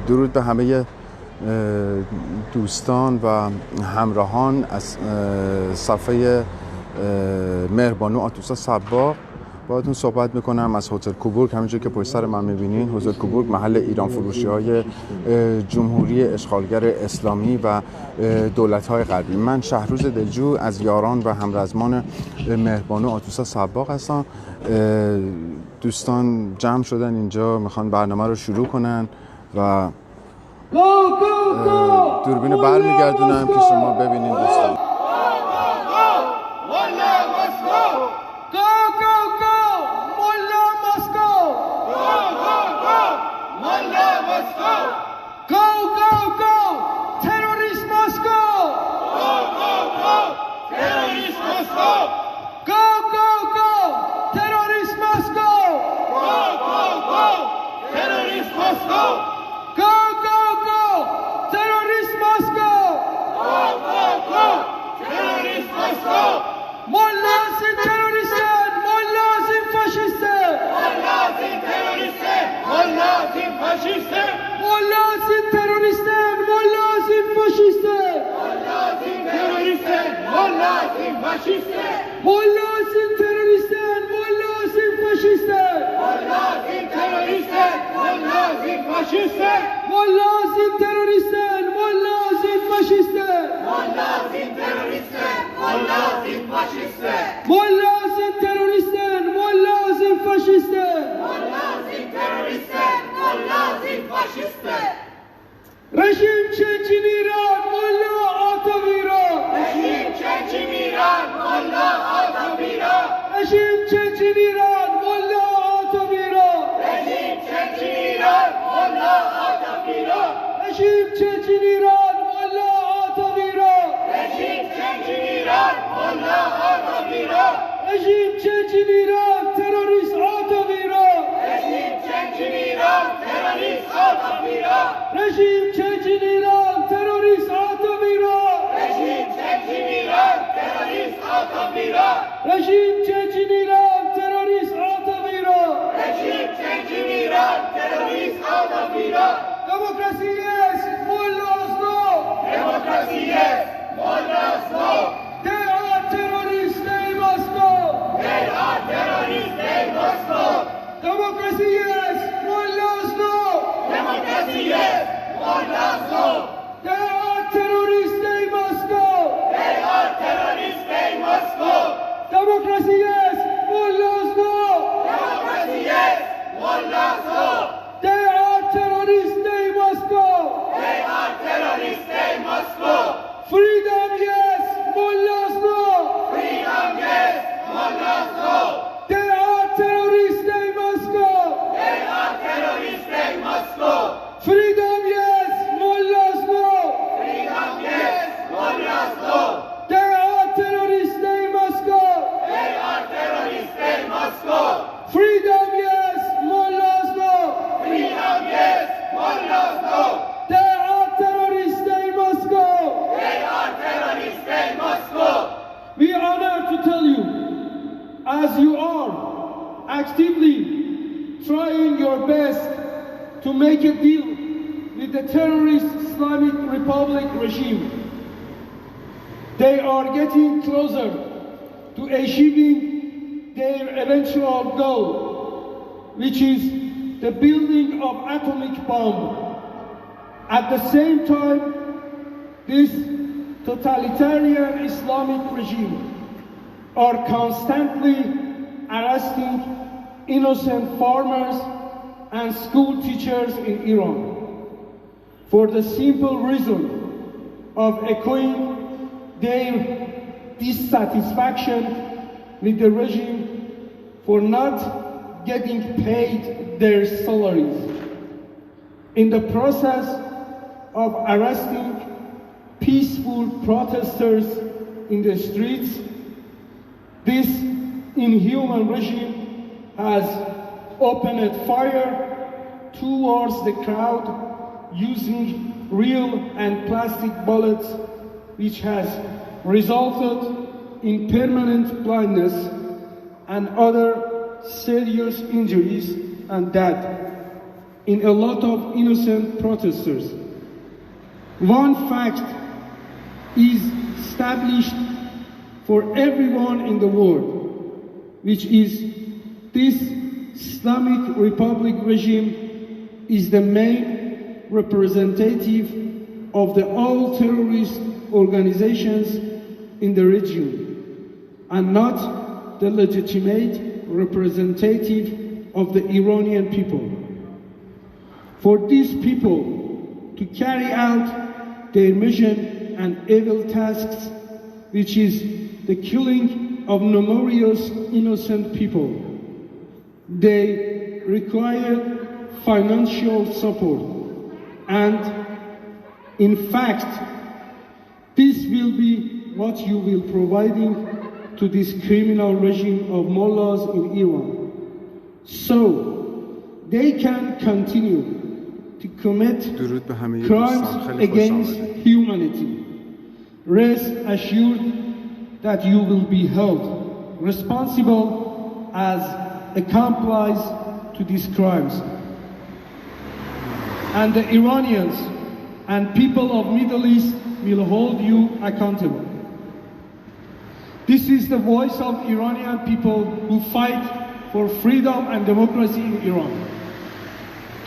درود به همه دوستان و همراهان از صفحه مهربانو آتوسا صباغ. باهاتون صحبت میکنم از هتل کوبورگ. همینجور که پشت سر من میبینین هتل کوبورگ محل ایران فروشی های جمهوری اشغالگر اسلامی و دولت های غربی. من شهروز دلجو از یاران و همرزمان مهربانو آتوسا صباغ هستم. دوستان جمع شدن اینجا، میخوان برنامه رو شروع کنن و دوربین رو برمیگردونم که شما ببینین دوستان. رژیم چنچین ایران ملا آتا ویران. رژیم چنچین ایران ملا آتا ویران. رژیم چنچین ایران ملا آتا ویران. رژیم چنچین ایران ملا آتا ویران. رژیم چنچین ایران ملا آتا ویران. رژیم چنچین ایران ملا آتا ویران. رژیم چنچین ایران تروریست آتا ویران. رژیم چنچین ایران تروریست آتا ویران. رژیم چنچین ایران تروریست آتا ویران. رژیم چنچین ایران تروریست آتا ویران. رژیم چنچین ایران تروریست آتا ویران. رژیم چنچین ایران تروریست آتا ویران. دموکراسی است ملاست نو. دموکراسی است ملاست نو. They are terrorists, they must go. They are terrorists, they must go. Democracy yes, mullahs no. Democracy yes, mullahs no. They are terrorists, they must go. They are terrorists, they must go. Democracy yes, mullahs no. Democracy yes, mullahs no. They are terrorists, they must go. They are terrorists, they must go. Freedom yes, mullahs no. Freedom yes, mullahs no. They are terrorists, they must go. They are terrorists, they must go. Freedom yes, mullahs no. Freedom yes, mullahs no. They are terrorists, they must go. They are terrorists, they must go. Freedom yes, mullahs no. Freedom yes, mullahs no. They are terrorists, they must go. They are terrorists, they must go. We are honored to tell you, as you are actively trying your best to make a deal with the terrorist Islamic Republic regime, they are getting closer to achieving their eventual goal, which is the building of atomic bomb. At the same time, this totalitarian Islamic regime are constantly arresting innocent farmers and school teachers in Iran for the simple reason of echoing their dissatisfaction with the regime for not getting paid their salaries. In the process of arresting peaceful protesters in the streets, this inhuman regime has opened fire towards the crowd using real and plastic bullets, which has resulted in permanent blindness and other serious injuries and death. in a lot of innocent protesters. One fact is established for everyone in the world, which is this Islamic Republic regime is the main representative of the all terrorist organizations in the region, and not the legitimate representative of the Iranian people. For these people to carry out their mission and evil tasks, which is the killing of numerous innocent people, they require financial support. And in fact, this will be what you will providing to this criminal regime of mullahs in Iran, so they can continue to commit crimes against humanity. Rest assured that you will be held responsible as accomplices to these crimes. And the Iranians and people of Middle East will hold you accountable. This is the voice of Iranian people who fight for freedom and democracy in Iran.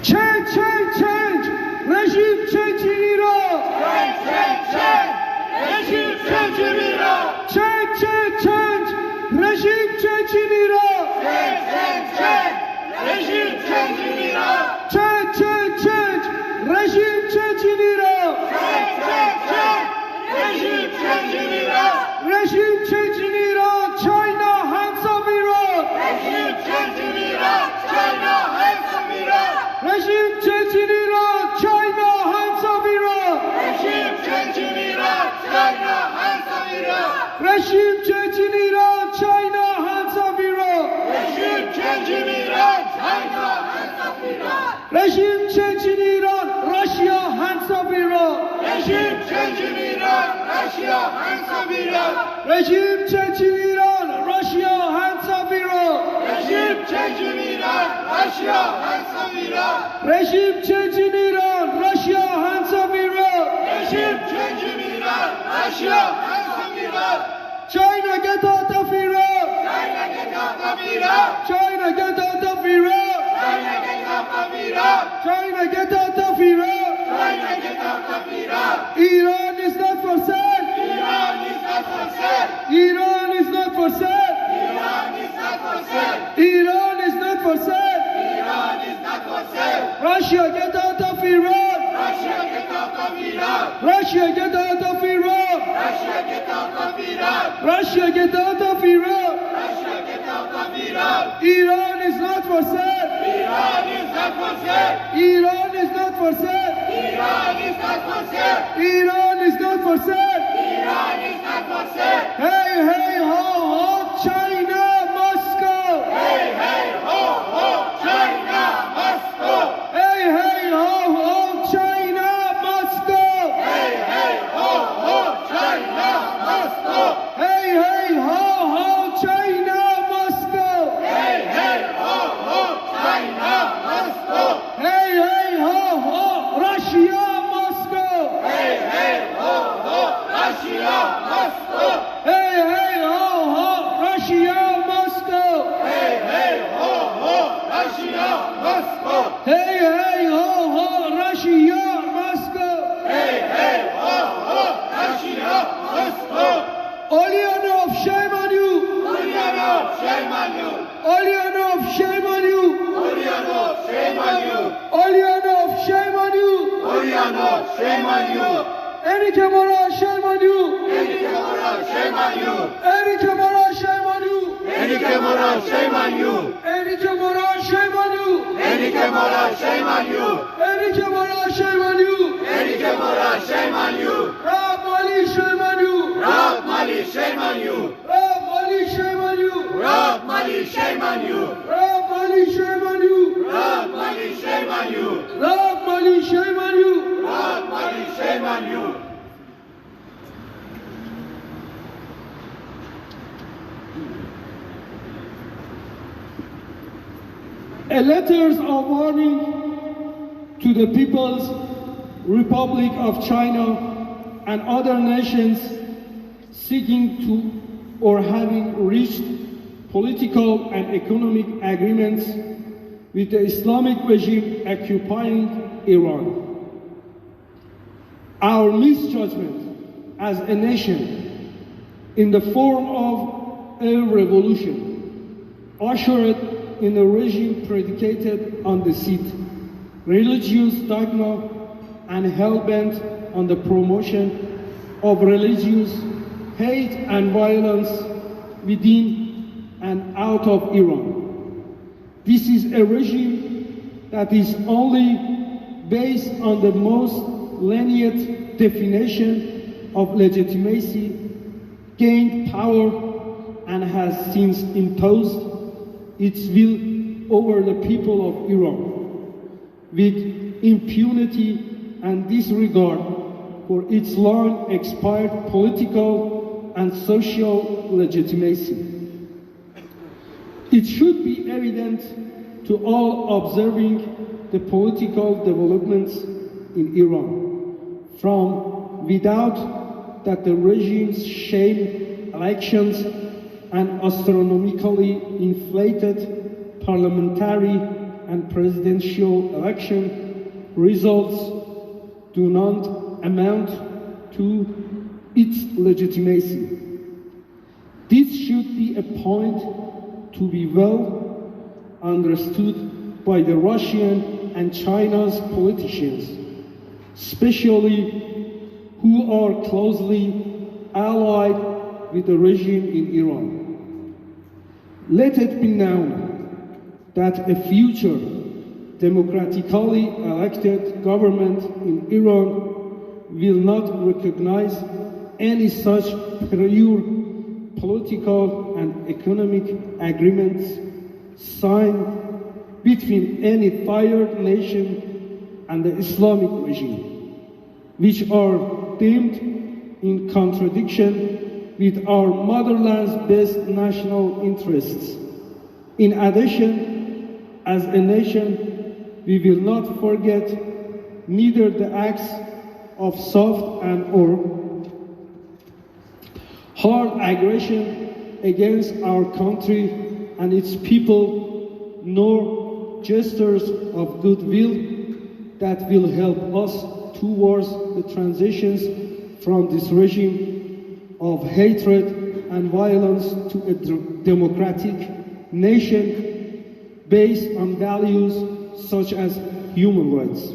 Change, change, change! Regime change in Iran! Change, change, change! Regime change in Iran! Change, change, change! Regime change in Iran! Change, change, change! Regime change in Iran! Change, change, change! Regime change in Iran! Change, change, change! Regime change in Iran! Regime change in Iran! China, hands off Iran! Regime change in Iran! China, hands off Iran! Regime change in Iran! China, hands off Iran! Regime change in Iran! China, hands off Iran! Regime change in Iran! China, hands off Iran! Regime change in Iran! China, hands off Iran! Regime change in Iran! Russia, hands off Iran! Regime change in Iran! Russia, hands off Iran! Regime change in Iran! Russia, hands off Iran! Regime change in Iran! Russia, hands off Iran! Regime change in Iran! Russia, hands off Iran! Regime change in Iran! Russia, hands off Iran! China, get out of Iran! China, get out of Iran! China, get out of Iran! China, get out of Iran! China, get out of Iran! China, get out of Iran! Iran is not for sale! Iran is not for sale! Iran is not for sale! Iran is not for sale! Iran is not for sale! Iran is not for sale! Russia, get out of Iran! Russia, get out of Iran! Russia, get out of Iran! Russia, get out of Iran! Russia, get out of Iran! Russia, get out of Iran! Iran is not for sale! Iran is not for sale! Iran is not for sale! Iran is not for sale! Iran is not for sale! Iran is not for sale! Hey, hey, ho, ho, China, Moscow! Hey, hey, ho, ho, China, Moscow! Hey, hey, ho, ho, China, Moscow! Hey, hey, ho, ho, China, Moscow! Hey, hey, ho, ho, China, Moscow! Hey, hey, ho, ho, China, Moscow! Hey, hey, ho, ho, Russia, Moscow! Hey, hey, ho, ho, Russia, Moscow! Hey, hey, ho, ho, Russia, Moscow! Hey, hey, ho, ho, Russia, Moscow! Hey, hey, ho, ho, Russia, Moscow! Hey, hey, ho, ho, Russia, Moscow! Ulyanov, shame on you! Ulyanov, shame on you! Ulyanov, shame on you! Ulyanov, shame on you! Ulyanov, shame on you! Ulyanov, shame on you! Enrique Moral, shame on you! Enrique Moral, shame on you! Enrique Moral, shame on you! Enrique Moral, shame on you! Enrique Moral, shame on you! Enrique Moral, shame on you! Enrique Moral, shame on you! Enrique Moral, shame on you! Rob Mali, shame on you! Rob Mali, shame on you! Rob Mali, shame on you! Rob Mali, shame on you! Rob Mali, shame on you! Rob Mali, shame on you! Rob Mali, shame on you! Rob Mali, shame on you! Letters of warning to the People's Republic of China and other nations seeking to or having reached political and economic agreements with the Islamic regime occupying Iran. Our misjudgment as a nation in the form of a revolution ushered in a regime predicated on deceit, religious dogma, and hell-bent on the promotion of religious hate and violence within and out of Iran. This is a regime that is only based on the most lenient definition of legitimacy, gained power, and has since imposed its will over the people of Iran with impunity and disregard for its long expired political and social legitimacy. It should be evident to all observing the political developments in Iran from without that the regime's sham elections and astronomically inflated parliamentary and presidential election results do not amount to its legitimacy. This should be a point to be well understood by the Russian and China's politicians, especially who are closely allied with the regime in Iran. Let it be known that a future democratically elected government in Iran will not recognize any such pure political and economic agreements signed between any third nation and the Islamic regime, which are deemed in contradiction with our motherland's best national interests. In addition, as a nation, we will not forget neither the acts of soft and or hard aggression against our country and its people, nor gestures of goodwill that will help us towards the transitions from this regime of hatred and violence to a democratic nation based on values such as human rights,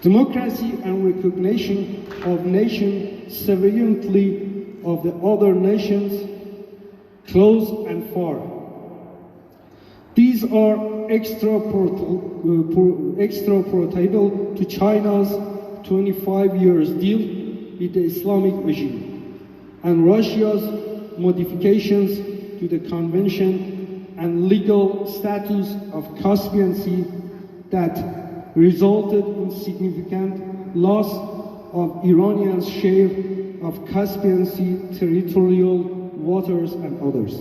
democracy and recognition of nation sovereignty of the other nations, close and far. These are extraportable to China's 25 years deal with the Islamic regime and Russia's modifications to the convention and legal status of Caspian Sea that resulted in significant loss of Iranians' share of Caspian Sea territorial waters and others.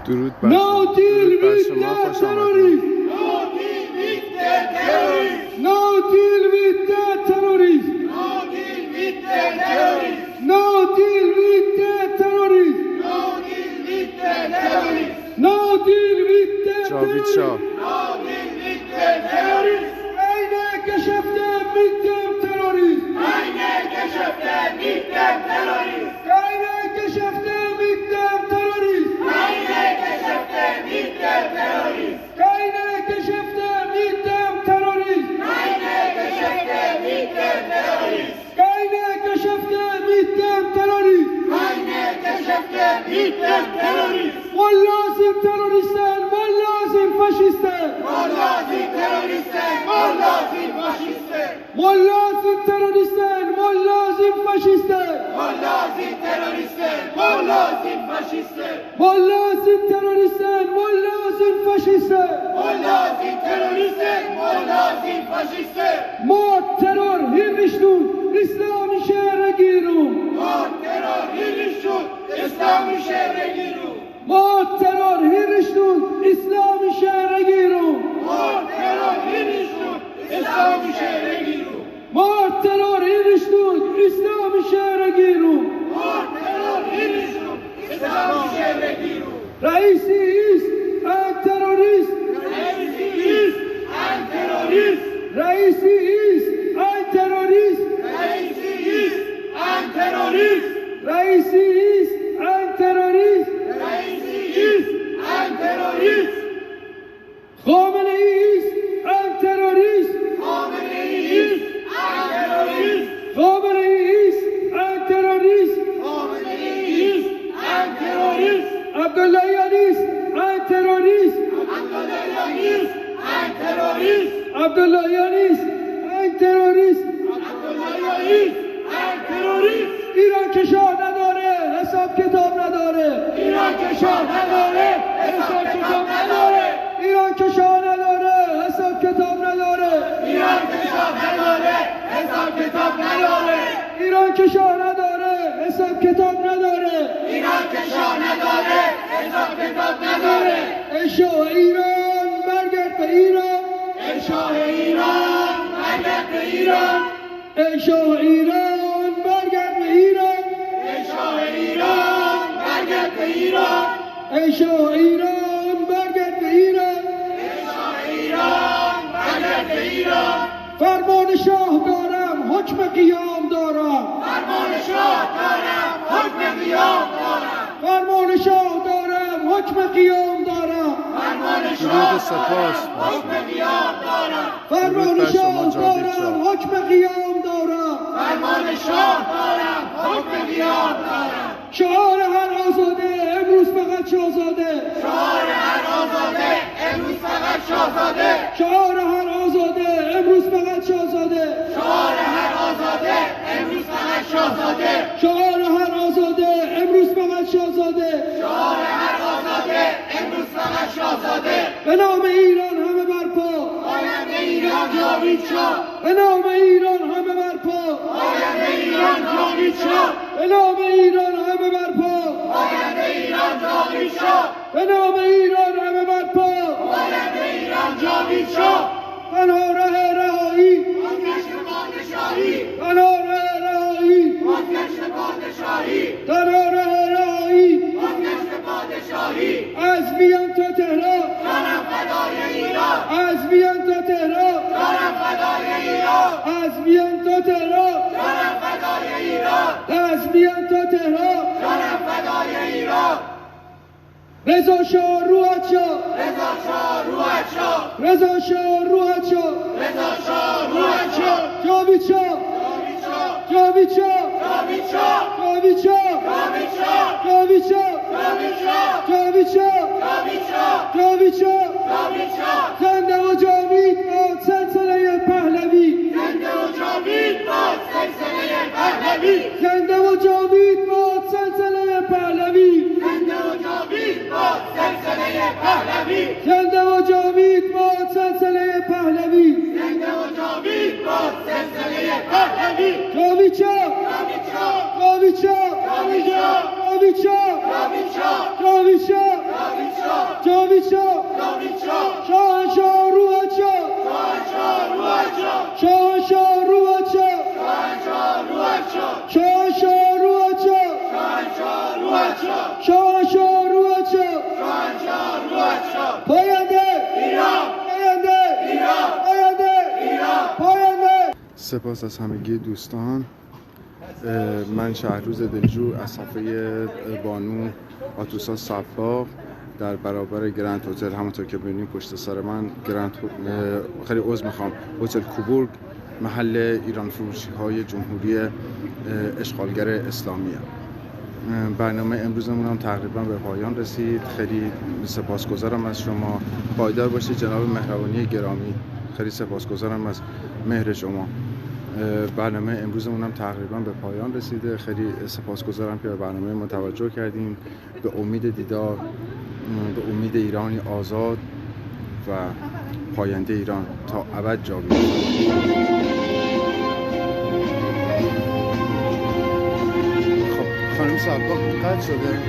درود بر No deal with شما، the خوش terrorists! آمدید. No deal with the terrorists! No deal with the terrorists! No deal with the terrorists! No deal with the terrorists! No deal with the terrorists! No deal with the جاوید شاه. No deal with the terrorists! Eine Geschäfte mit dem Terrorist! Eine Geschäfte mit dem Terrorist! Keine Geschäfte mit dem Terrorist! Keine Geschäfte mit dem Terrorist! Keine Geschäfte mit dem Terrorist! Keine Geschäfte mit dem Terrorist! Keine Geschäfte mit dem Terrorist! Keine Geschäfte mit dem Terrorist! Wallah sind Terroristen! Wallah sind Faschisten! Wallah sind Terroristen! Wallah sind Faschisten! Wallah sind Terroristen! Wallah sind Faschisten! Wallah sind Terroristen! Wallah sind Faschisten! Wallah sind Terroristen! Wallah sind Faschisten! Wallah sind Terroristen! Wallah sind Faschisten! Mord, Terror, Hinrichtung, islamische Regierung! Mord, Terror, Hinrichtung, islamische Regierung! Mord, Terror, Hinrichtung! hiniştun İslami şehre girum. Mort terör hiniştun İslami şehre girum. Mort terör hiniştun İslami şehre girum. Mort terör hiniştun İslami şehre girum. Reisi ist ein Terrorist. Reisi ist ein Terrorist. Reisi ist ein Terrorist. Reisi ist ein Terrorist. Reisi ist ein Terrorist. Reisi ist ein Terrorist. Khamenei ist ein Terrorist. Khamenei ist ein Terrorist. Khamenei ist ein Terrorist. Khamenei ist ein Terrorist. Abdullahian ist ein Terrorist. Abdullahian ist ein Terrorist. Abdullahian ist ein Terrorist. Abdullahian ist ein Terrorist. ایران که شاه نداره، حساب کتاب نداره. ایران که شاه نداره، حساب کتاب نداره. ایران که شاه نداره، حساب کتاب نداره. ایران که شاه نداره، حساب کتاب نداره. ایران که شاه نداره، حساب کتاب نداره. ایران که شاه نداره، حساب کتاب نداره. ای شاه ایران برگرد به ایران. ای شاه ایران برگرد به ایران. ای شاه ایران برگرد به ایران. ای شاه ایران برگرد به ایران. ای شاه ایران برگرد به ایران. ای شاه ایران برگرد به ایران. فرمان شاه دارم، حکم قیام دارم. فرمان شاه دارم، حکم قیام دارم. فرمان شاه دارم، حکم قیام دارم. فرمان درود شاه سپاس. دارم، حکم قیام دارم. فرمان درود بر شاه شما جاوید دارم، شاه. حکم قیام دارم. فرمان شاه دارم، حکم قیام دارم. شعار هر آزاده امروز فقط شاهزاده. شعار هر آزاده امروز فقط شاهزاده. شعار هر آزاده امروز فقط شاهزاده. شعار هر آزاده امروز فقط شاهزاده. شعار هر آزاده امروز فقط شاهزاده. شعار هر آزاده امروز فقط شاهزاده. به نام ایران همه برپا. آینده ایران جاوید شاه. به نام ایران همه برپا. آینده ایران جاوید شاه. به نام ایران همه برپا. آینده ایران جاوید شاه. به نام ایران همه برپا. آینده ایران جاوید شاه. تنها راه رهایی، بازگشت پادشاهی. تنها راه رهایی، بازگشت پادشاهی. تنها راه رهایی. بازگشت پادشاهی. از میان تا تهران، جانم فدای ایران. از میان تا تهران، جانم فدای ایران. از میان تا تهران، جانم فدای ایران. از میان تا تهران. جانم فدای ایران. رضا شاه روحت شاه، رضا شاه روحت شاه. رضا شاه روحت شاه. رضا شاه روحت شاه. جاوید شاه، جاوید شاه. جاوید شاه، جاوید شاه. جاوید شاه، جاوید جاوید شاه. شاه، جاوید شاه. جاوید شاه، جاوید جاوید شاه. شاه. جاوید شاه. زنده و جاوید باد سلسله پهلوی. زنده و جاوید باد سلسله پهلوی. زنده و جاوید باد سلسله پهلوی. زنده و جاوید باد سلسله پهلوی. زنده و جاوید باد سلسله پهلوی. زنده و جاوید باد سلسله پهلوی. جاوید شاه، جاوید شاه. جاوید شاه، جاوید شاه. جاوید شاه، جاوید شاه. جاوید شاه، جاوید جاوید شاه. شاه. جاوید شاه. شاهنشاه روحت شاه، شاه روحت شاه. شاهنشاه روحت شاه، شاه روحت شاه. شاهنشاه روحت شاه، شاه روحت شاه. شاهنشاه روحت شاه. شاه روحت شاه. پاینده ایران. پاینده ایران. پاینده ایران. پاینده. سپاس از همگی دوستان. من شهروز دلجو از صفحه بانو آتوسا سباق در برابر گرند هتل، همونطور که ببینید پشت سر من خیلی عذر میخوام، هتل کوبورگ محل ایران فروشی های جمهوری اشغالگر اسلامیه. برنامه امروزمون هم تقریبا به پایان رسید. خیلی سپاسگزارم از شما. پایدار باشید جناب مهربانی گرامی. خیلی سپاسگزارم از مهر شما. برنامه امروزمون هم تقریبا به پایان رسیده. خیلی سپاسگزارم که به برنامه ما توجه کردیم. به امید دیدار، به امید ایرانی آزاد و پاینده ایران تا ابد جاوید. خب خانم سباق قطع شده.